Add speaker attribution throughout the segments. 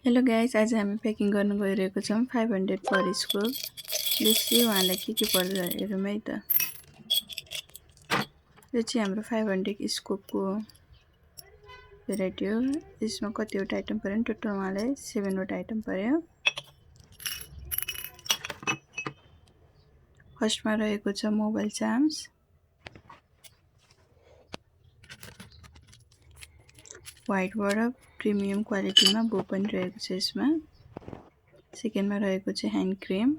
Speaker 1: Hello guys, आज हामी packing गर्न गइरहेको छौँ 500 पर स्कोप। बेसी उहाँलाई के पर्छ हेरौँ है त। यो चाहिँ हाम्रो 500 स्कोपको भेराइटी हो। यसमा कतिवटा आइटम पर्यो नि, टोटल उहाँलाई 7 वटा आइटम पर्यो। फर्स्टमा रहेको छ मोबाइल चार्म्स, व्हाइटबाट प्रिमियम क्वालिटीमा बो पनि रहेको छ यसमा। सेकेन्डमा रहेको छ ह्यान्ड क्रिम,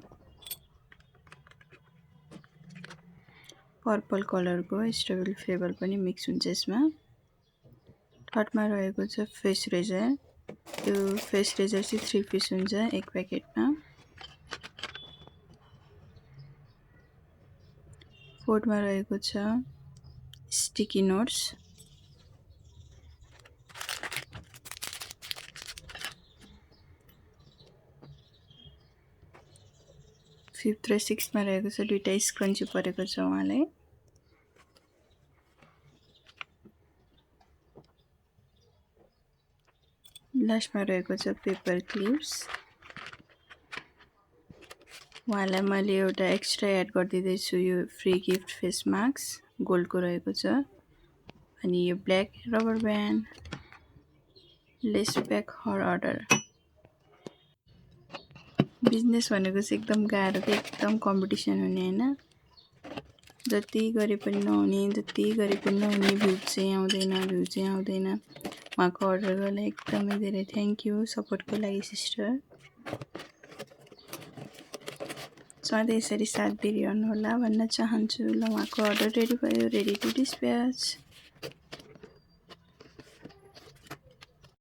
Speaker 1: पर्पल कलरको स्ट्रबेरी फ्लेभर पनि मिक्स हुन्छ यसमा। थर्डमा रहेको छ फेस रेजर। यो फेस रेजर चाहिँ 3 पिस हुन्छ एक प्याकेटमा। फोर्थमा रहेको छ स्टिकी नोट्स। फिफ्थ र सिक्स्थमा रहेको छ दुईटा स्क्रन्ची परेको छ उहाँलाई। लास्टमा रहेको छ पेपर क्लिप्स। उहाँलाई मैले एउटा एक्स्ट्रा एड गरिदिँदैछु, यो फ्री गिफ्ट फेस मास्क गोल्डको रहेको छ। अनि यो black rubber band, lace pack हर अर्डर। बिजनेस भनेको चाहिँ एकदम गाह्रो के, एकदम कम्पिटिसन हुने हैन। जति गरे पनि नहुने, जति गरे पनि नहुने, भ्यू चाहिँ आउँदैन। उहाँको अर्डर गर्नलाई एकदमै धेरै थ्याङ्क यू सपोर्टको लागि सिस्टर। सधैँ यसरी साथ दिइरहनु होला भन्न चाहन्छु। ल, उहाँको अर्डर रेडी भयो, रेडी टु डिस्प्याच।